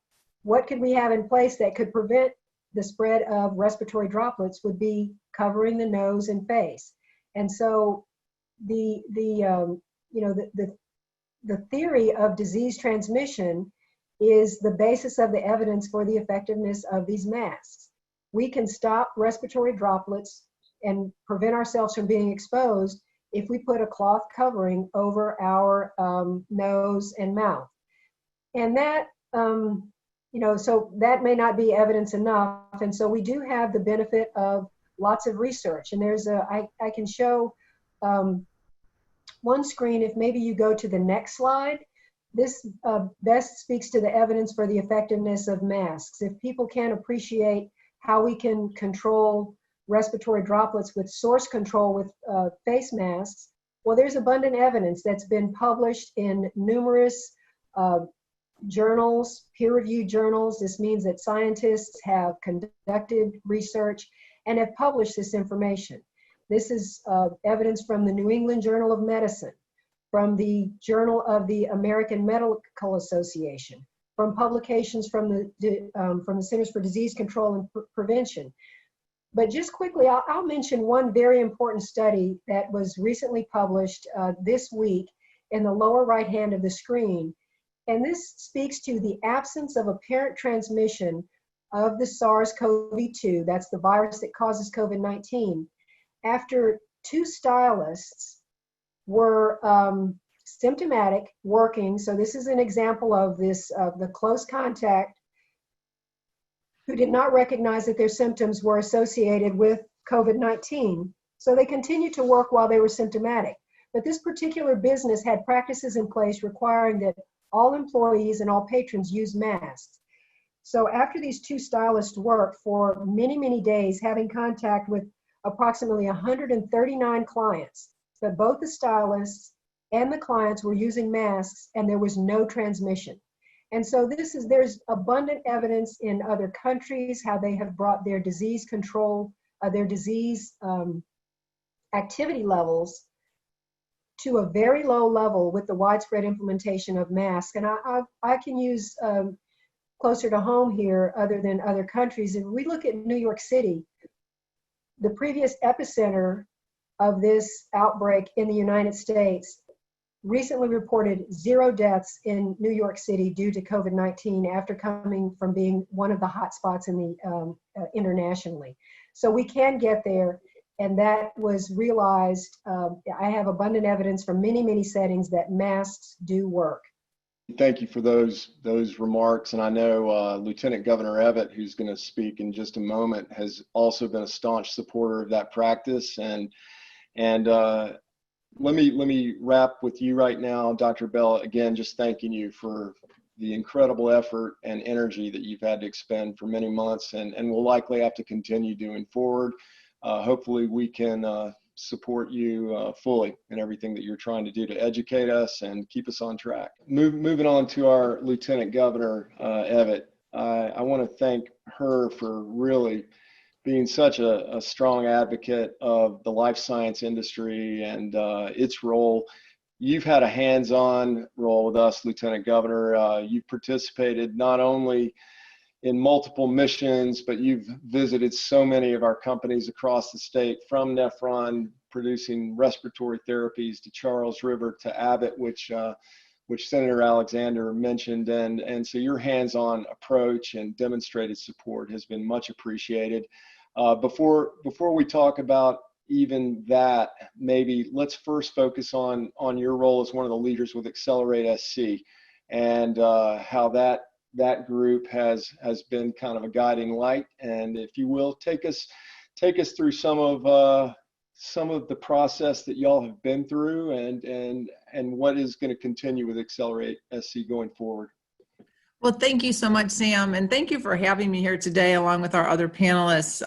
what could we have in place that could prevent the spread of respiratory droplets, would be covering the nose and face. And so the theory of disease transmission is the basis of the evidence for the effectiveness of these masks. We can stop respiratory droplets and prevent ourselves from being exposed if we put a cloth covering over our nose and mouth. And that, so that may not be evidence enough. And so we do have the benefit of lots of research. And I can show one screen, if maybe you go to the next slide. This best speaks to the evidence for the effectiveness of masks. If people can't appreciate how we can control respiratory droplets with source control with face masks, well, there's abundant evidence that's been published in numerous journals, peer-reviewed journals. This means that scientists have conducted research and have published this information. This is evidence from the New England Journal of Medicine, from the Journal of the American Medical Association, from publications from the Centers for Disease Control and Prevention. But just quickly, I'll mention one very important study that was recently published this week in the lower right hand of the screen. And this speaks to the absence of apparent transmission of the SARS-CoV-2, that's the virus that causes COVID-19, after 2 stylists were symptomatic, working. So this is an example of this, the close contact who did not recognize that their symptoms were associated with COVID-19. So they continued to work while they were symptomatic. But this particular business had practices in place requiring that all employees and all patrons use masks. So after these 2 stylists worked for many, many days, having contact with approximately 139 clients, that both the stylists and the clients were using masks and there was no transmission. And so there's abundant evidence in other countries how they have brought their disease control, their disease activity levels to a very low level with the widespread implementation of masks. And I can use closer to home here other than other countries. If we look at New York City, the previous epicenter of this outbreak in the United States recently reported 0 deaths in New York City due to COVID-19 after coming from being one of the hot spots in the internationally. So we can get there, and that was realized. I have abundant evidence from many, many settings that masks do work.
Thank you for those remarks. And I know Lieutenant Governor Evett, who's going to speak in just a moment, has also been a staunch supporter of that practice. And let me wrap with you right now, Dr. Bell. Again, just thanking you for the incredible effort and energy that you've had to expend for many months, and will likely have to continue doing forward. Hopefully we can support you fully in everything that you're trying to do to educate us and keep us on track. Moving on to our Lieutenant Governor, Evett. I want to thank her for really being such a strong advocate of the life science industry and its role. You've had a hands-on role with us, Lieutenant Governor. You've participated not only in multiple missions, but you've visited so many of our companies across the state, from Nephron producing respiratory therapies to Charles River to Abbott, which Senator Alexander mentioned. And so your hands-on approach and demonstrated support has been much appreciated. Before we talk about even that, maybe let's first focus on your role as one of the leaders with Accelerate SC, and how that group has been kind of a guiding light. And if you will, take us through some of the process that y'all have been through, and what is going to continue with Accelerate SC going forward.
Well, thank you so much, Sam, and thank you for having me here today along with our other panelists,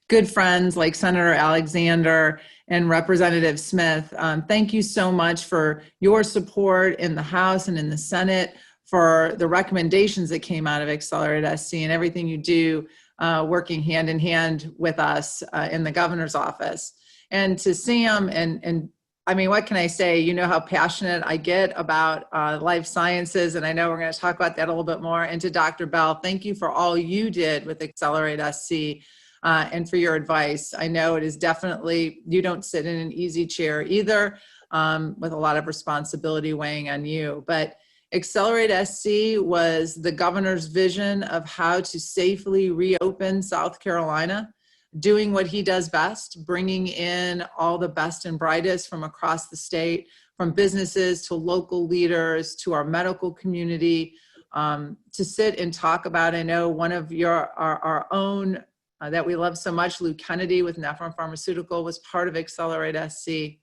good friends like Senator Alexander and Representative Smith. Thank you so much for your support in the House and in the Senate for the recommendations that came out of Accelerate SC and everything you do working hand in hand with us in the governor's office. And to Sam and I mean, what can I say? You know how passionate I get about life sciences, and I know we're going to talk about that a little bit more. And to Dr. Bell, thank you for all you did with Accelerate SC and for your advice. I know it is definitely, you don't sit in an easy chair either, with a lot of responsibility weighing on you. But Accelerate SC was the governor's vision of how to safely reopen South Carolina, doing what he does best, bringing in all the best and brightest from across the state, from businesses to local leaders to our medical community, to sit and talk about. I know one of our own that we love so much, Lou Kennedy with Nephron Pharmaceutical, was part of Accelerate SC.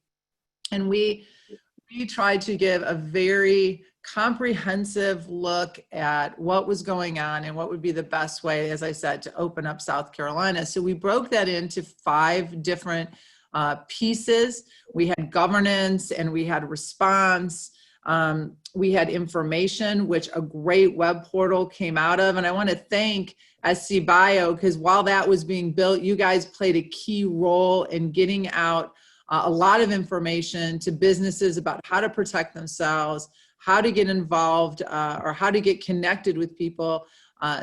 And we tried to give a very comprehensive look at what was going on and what would be the best way, as I said, to open up South Carolina. So we broke that into 5 different pieces. We had governance and we had response. We had information, which a great web portal came out of. And I want to thank SCbio, because while that was being built, you guys played a key role in getting out a lot of information to businesses about how to protect themselves, how to get involved, or how to get connected with people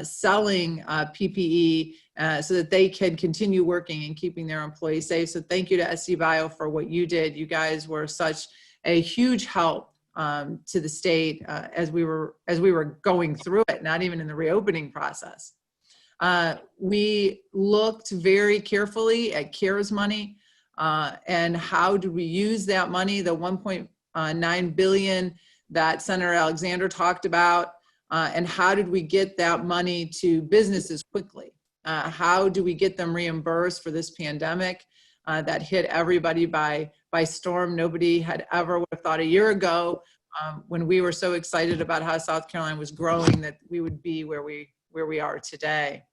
selling PPE so that they can continue working and keeping their employees safe. So thank you to SCbio for what you did. You guys were such a huge help to the state as we were going through it, not even in the reopening process. We looked very carefully at CARES money and how do we use that money, the $1.9 billion that Senator Alexander talked about, and how did we get that money to businesses quickly? How do we get them reimbursed for this pandemic that hit everybody by storm? Nobody had ever would have thought a year ago when we were so excited about how South Carolina was growing that we would be where we are today.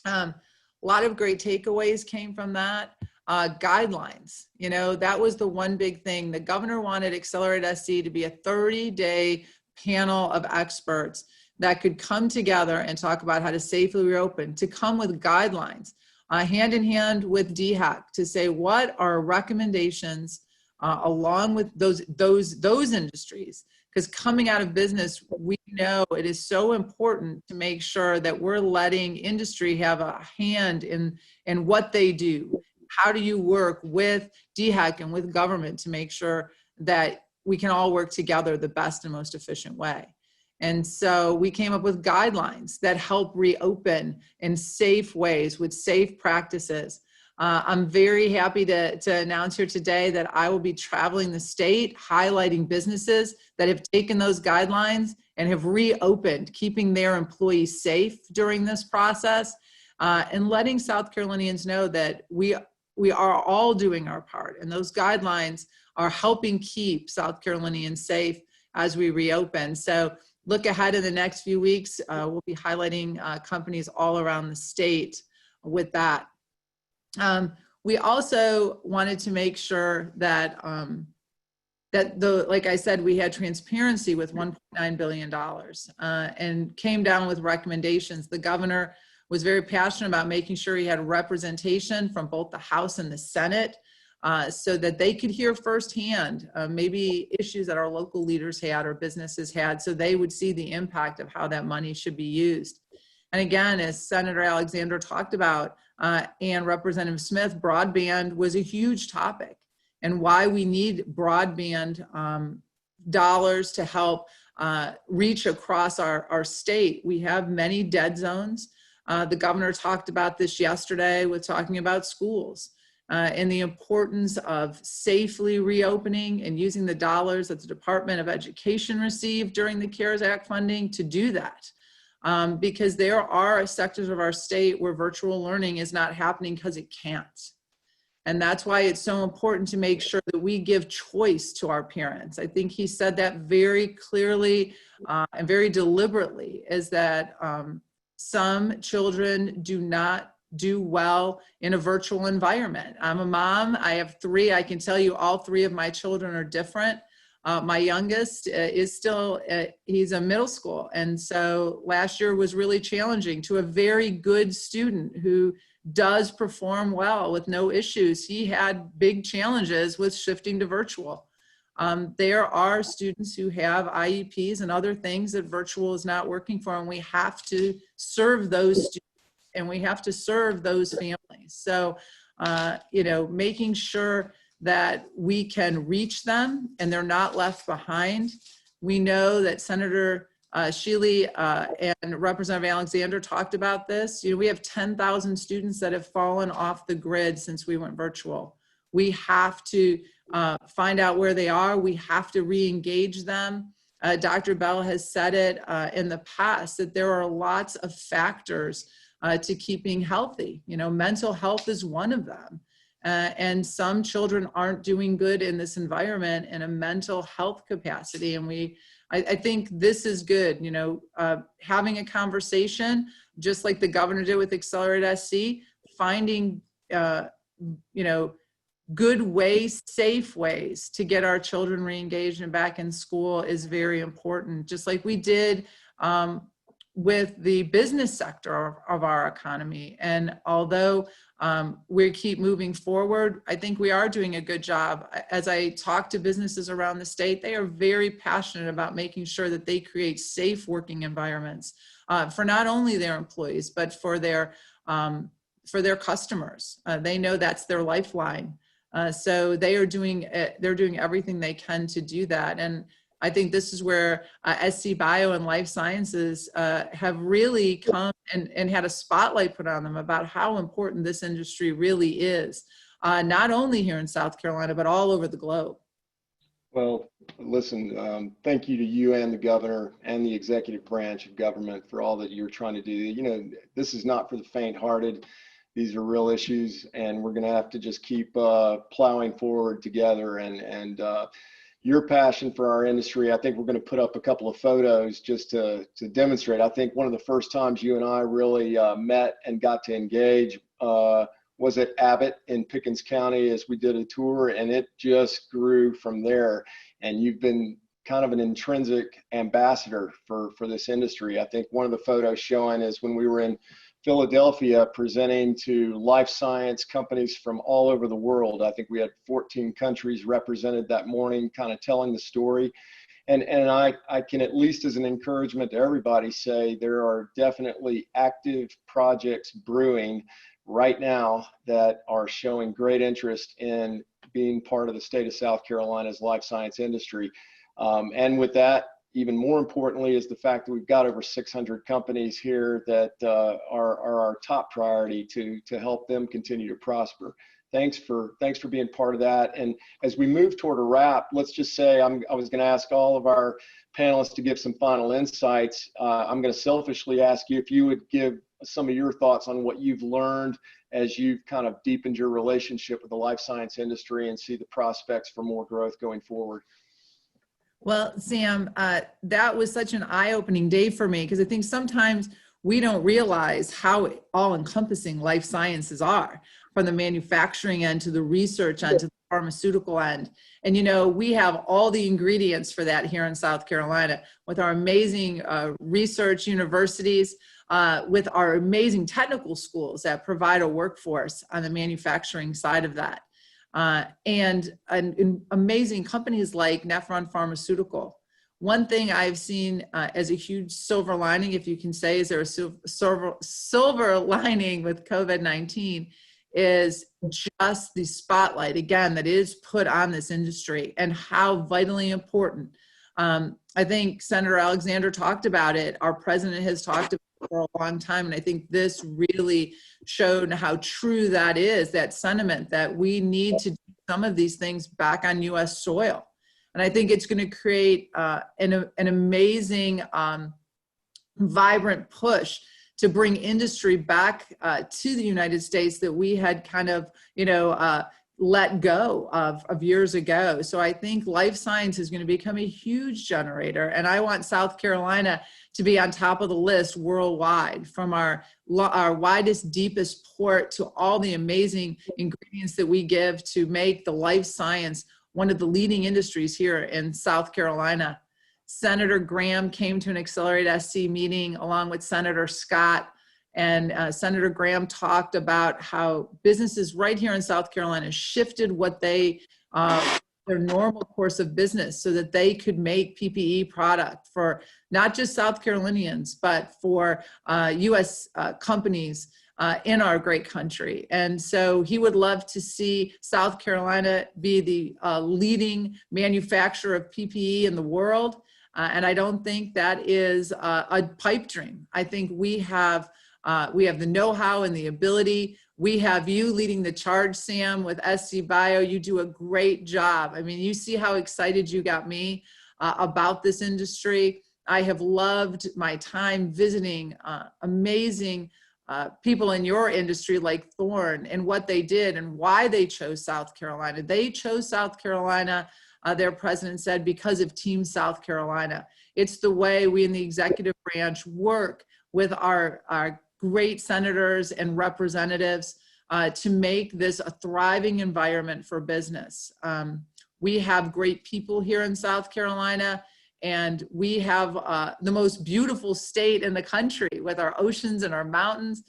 A lot of great takeaways came from that. Guidelines, you know, that was the one big thing. The governor wanted Accelerate SC to be a 30-day panel of experts that could come together and talk about how to safely reopen, to come with guidelines, hand in hand with DHEC, to say what are recommendations along with those industries. Because coming out of business, we know it is so important to make sure that we're letting industry have a hand in what they do. How do you work with DHEC and with government to make sure that we can all work together the best and most efficient way? And so we came up with guidelines that help reopen in safe ways with safe practices. I'm very happy to announce here today that I will be traveling the state, highlighting businesses that have taken those guidelines and have reopened, keeping their employees safe during this process, and letting South Carolinians know that we are all doing our part, and those guidelines are helping keep South Carolinians safe as we reopen. So look ahead in the next few weeks. We'll be highlighting companies all around the state with that. We also wanted to make sure that like I said, we had transparency with $1.9 billion and came down with recommendations. The governor was very passionate about making sure he had representation from both the House and the Senate so that they could hear firsthand maybe issues that our local leaders had or businesses had, so they would see the impact of how that money should be used. And again, as Senator Alexander talked about and Representative Smith, broadband was a huge topic, and why we need broadband dollars to help reach across our state. We have many dead zones. The governor talked about this yesterday with talking about schools and the importance of safely reopening and using the dollars that the Department of Education received during the CARES Act funding to do that. Because there are sectors of our state where virtual learning is not happening because it can't. And that's why it's so important to make sure that we give choice to our parents. I think he said that very clearly and very deliberately, is that some children do not do well in a virtual environment. I'm a mom. I have 3. I can tell you all 3 of my children are different. My youngest is still, he's a middle school. And so last year was really challenging. To a very good student who does perform well with no issues, he had big challenges with shifting to virtual. There are students who have IEPs and other things that virtual is not working for, and we have to serve those students and we have to serve those families. So, making sure that we can reach them and they're not left behind. We know that Senator Shealy and Representative Alexander talked about this. We have 10,000 students that have fallen off the grid since we went virtual. We have to find out where they are. We have to re-engage them. Dr. Bell has said it in the past that there are lots of factors to keeping healthy. Mental health is one of them. And some children aren't doing good in this environment in a mental health capacity. And I think this is good, having a conversation, just like the governor did with Accelerate SC, finding, good ways, safe ways to get our children re-engaged and back in school is very important. Just like we did with the business sector of our economy. And although we keep moving forward, I think we are doing a good job. As I talk to businesses around the state, they are very passionate about making sure that they create safe working environments for not only their employees, but for their customers. They know that's their lifeline. So they're doing everything they can to do that. And I think this is where SCbio and life sciences have really come and had a spotlight put on them about how important this industry really is, not only here in South Carolina, but all over the globe.
Well, listen, thank you to you and the governor and the executive branch of government for all that you're trying to do. This is not for the faint-hearted. These are real issues, and we're going to have to just keep plowing forward together. And your passion for our industry, I think we're going to put up a couple of photos just to demonstrate. I think one of the first times you and I really met and got to engage was at Abbott in Pickens County as we did a tour, and it just grew from there. And you've been kind of an intrinsic ambassador for this industry. I think one of the photos showing is when we were in Philadelphia presenting to life science companies from all over the world. I think we had 14 countries represented that morning, kind of telling the story. And I can, at least as an encouragement to everybody, say there are definitely active projects brewing right now that are showing great interest in being part of the state of South Carolina's life science industry. And with that, even more importantly, is the fact that we've got over 600 companies here that are our top priority to help them continue to prosper. Thanks for being part of that. And as we move toward a wrap, let's just say I was going to ask all of our panelists to give some final insights. I'm going to selfishly ask you if you would give some of your thoughts on what you've learned as you've kind of deepened your relationship with the life science industry and see the prospects for more growth going forward.
Well, Sam, that was such an eye-opening day for me, because I think sometimes we don't realize how all-encompassing life sciences are, from the manufacturing end to the research end to the pharmaceutical end. And, we have all the ingredients for that here in South Carolina with our amazing research universities, with our amazing technical schools that provide a workforce on the manufacturing side of that. And amazing companies like Nephron Pharmaceutical. One thing I've seen as a huge silver lining, if you can say, is there a silver lining with COVID-19, is just the spotlight, again, that is put on this industry and how vitally important. I think Senator Alexander talked about it. Our president has talked about it for a long time. And I think this really showed how true that is, that sentiment that we need to do some of these things back on U.S. soil. And I think it's going to create an amazing, vibrant push to bring industry back to the United States that we had kind of, let go of years ago. So I think life science is going to become a huge generator. And I want South Carolina to be on top of the list worldwide, from our widest, deepest port to all the amazing ingredients that we give to make the life science one of the leading industries here in South Carolina. Senator Graham came to an Accelerate SC meeting along with Senator Scott. And Senator Graham talked about how businesses right here in South Carolina shifted what their normal course of business so that they could make PPE product for not just South Carolinians, but for U.S. companies in our great country. And so he would love to see South Carolina be the leading manufacturer of PPE in the world. And I don't think that is a pipe dream. I think we have the know-how and the ability. We have you leading the charge, Sam, with SCbio. You do a great job. I mean, you see how excited you got me about this industry. I have loved my time visiting amazing people in your industry like Thorne and what they did and why they chose South Carolina. They chose South Carolina, their president said, because of Team South Carolina. It's the way we in the executive branch work with our great senators and representatives to make this a thriving environment for business. We have great people here in South Carolina, and we have the most beautiful state in the country with our oceans and our mountains.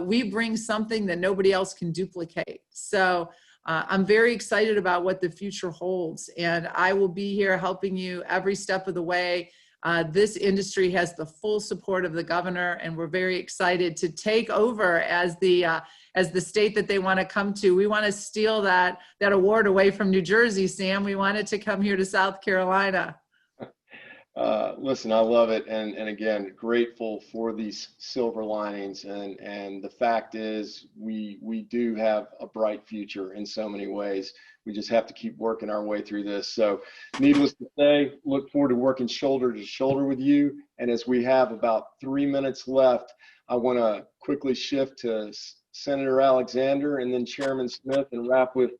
We bring something that nobody else can duplicate. So I'm very excited about what the future holds, and I will be here helping you every step of the way. This industry has the full support of the governor, and we're very excited to take over as the state that they want to come to. We want to steal that award away from New Jersey, Sam. We want it to come here to South Carolina.
Listen, I love it, and again, grateful for these silver linings, and the fact is we do have a bright future in so many ways. We just have to keep working our way through this. So needless to say, look forward to working shoulder to shoulder with you. And as we have about 3 minutes left, I want to quickly shift to Senator Alexander and then Chairman Smith and wrap with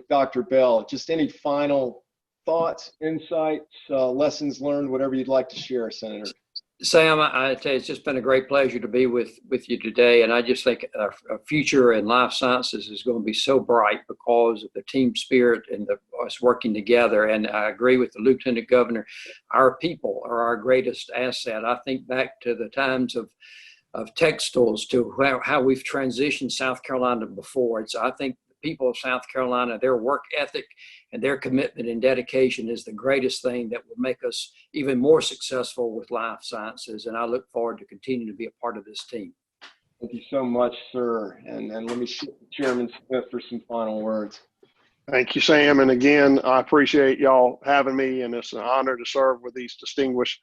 Dr. Bell. Just any final thoughts, insights, lessons learned, whatever you'd like to share, Senator.
Sam, I tell you, it's just been a great pleasure to be with you today. And I just think our future in life sciences is going to be so bright because of the team spirit and us working together. And I agree with the Lieutenant Governor. Our people are our greatest asset. I think back to the times of Textiles, to how we've transitioned South Carolina before. I think people of South Carolina, their work ethic and their commitment and dedication is the greatest thing that will make us even more successful with life sciences. And I look forward to continuing to be a part of this team.
Thank you so much, sir. And let me shift to Chairman Smith for some final words.
Thank you, Sam. And again, I appreciate y'all having me, and it's an honor to serve with these distinguished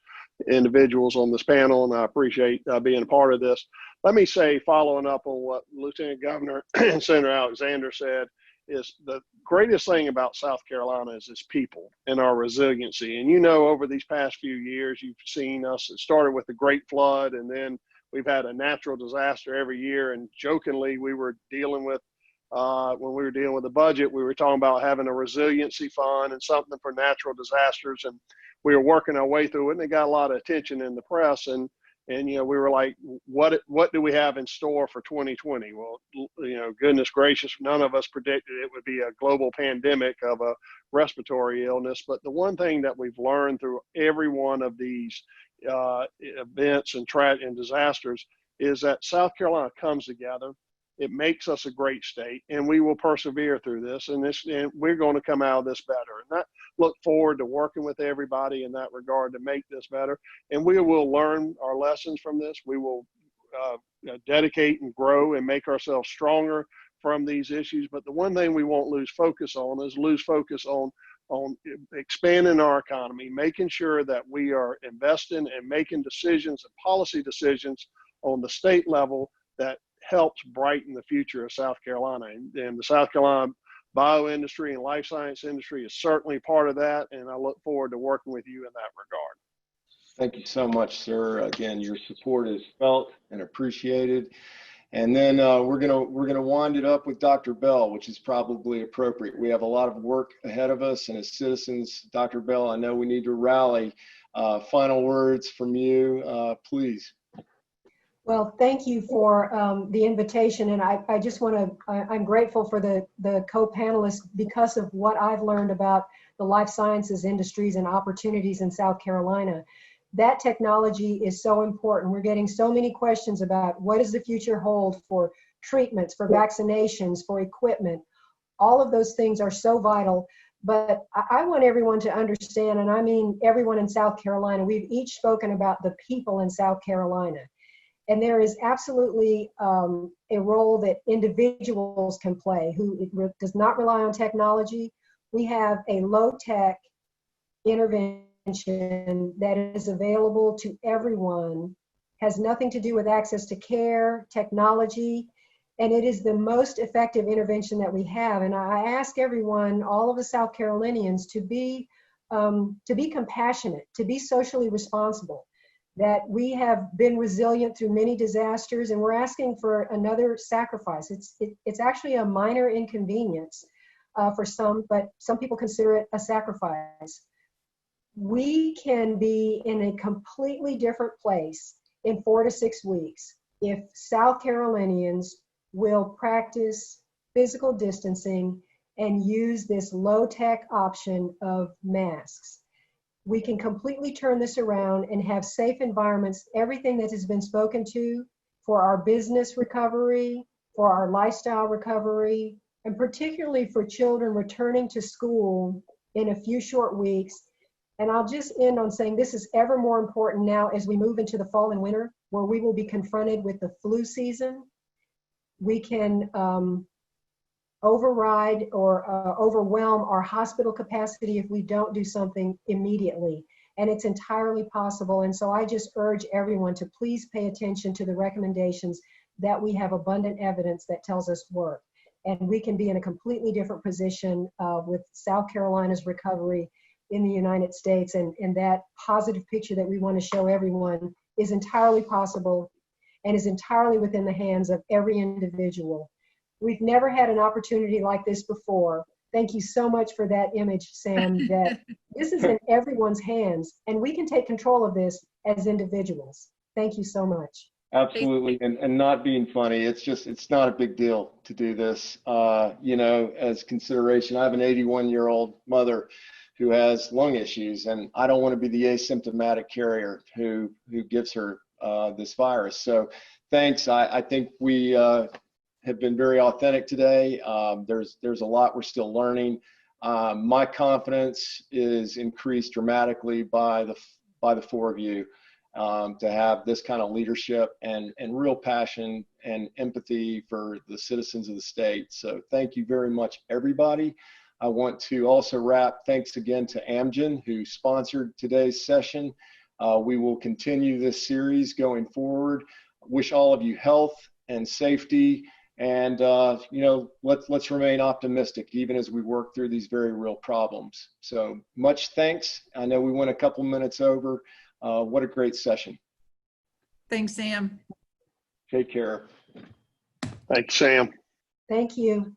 individuals on this panel, and I appreciate being a part of this. Let me say, following up on what Lieutenant Governor and Senator Alexander said, is the greatest thing about South Carolina is its people and our resiliency. And over these past few years, you've seen us, it started with the Great Flood, and then we've had a natural disaster every year. And jokingly, we were dealing with, when we were dealing with the budget, we were talking about having a resiliency fund and something for natural disasters. And we were working our way through it, and it got a lot of attention in the press. And we were like, what do we have in store for 2020? Well, goodness gracious, none of us predicted it would be a global pandemic of a respiratory illness. But the one thing that we've learned through every one of these events and disasters is that South Carolina comes together. It makes us a great state, and we will persevere through this, and we're going to come out of this better. And I look forward to working with everybody in that regard to make this better. And we will learn our lessons from this. We will dedicate and grow and make ourselves stronger from these issues. But the one thing we won't lose focus on expanding our economy, making sure that we are investing and making decisions and policy decisions on the state level that helps brighten the future of South Carolina. And the South Carolina bio industry and life science industry is certainly part of that. And I look forward to working with you in that regard.
Thank you so much, sir. Again, your support is felt and appreciated. And then we're gonna wind it up with Dr. Bell, which is probably appropriate. We have a lot of work ahead of us, and as citizens, Dr. Bell, I know we need to rally. Final words from you, please.
Well, thank you for the invitation, and I just want to, I'm grateful for the co-panelists because of what I've learned about the life sciences industries and opportunities in South Carolina. That technology is so important. We're getting so many questions about what does the future hold for treatments, for vaccinations, for equipment. All of those things are so vital, but I want everyone to understand, and I mean everyone in South Carolina, we've each spoken about the people in South Carolina. And there is absolutely a role that individuals can play who does not rely on technology. We have a low-tech intervention that is available to everyone, has nothing to do with access to care, technology, and it is the most effective intervention that we have. And I ask everyone, all of the South Carolinians, to be compassionate, to be socially responsible, that we have been resilient through many disasters, and we're asking for another sacrifice. It's actually a minor inconvenience for some, but some people consider it a sacrifice. We can be in a completely different place in 4 to 6 weeks if South Carolinians will practice physical distancing and use this low-tech option of masks. We can completely turn this around and have safe environments, everything that has been spoken to for our business recovery, for our lifestyle recovery, and particularly for children returning to school in a few short weeks. And I'll just end on saying this is ever more important now as we move into the fall and winter, where we will be confronted with the flu season. We can override or overwhelm our hospital capacity if we don't do something immediately. And it's entirely possible. And so I just urge everyone to please pay attention to the recommendations that we have abundant evidence that tells us work. And we can be in a completely different position with South Carolina's recovery in the United States. And that positive picture that we want to show everyone is entirely possible and is entirely within the hands of every individual. We've never had an opportunity like this before. Thank you so much for that image, Sam, that this is in everyone's hands, and we can take control of this as individuals. Thank you so much.
Absolutely, and not being funny, it's not a big deal to do this, as consideration. I have an 81-year-old mother who has lung issues, and I don't want to be the asymptomatic carrier who gives her this virus. So thanks. I think we have been very authentic today. There's a lot we're still learning. My confidence is increased dramatically by the four of you to have this kind of leadership and real passion and empathy for the citizens of the state. So thank you very much, everybody. I want to also wrap thanks again to Amgen, who sponsored today's session. We will continue this series going forward. Wish all of you health and safety. And, let's remain optimistic even as we work through these very real problems. So much thanks. I know we went a couple minutes over. What a great session.
Thanks, Sam.
Take care.
Thanks, Sam.
Thank you.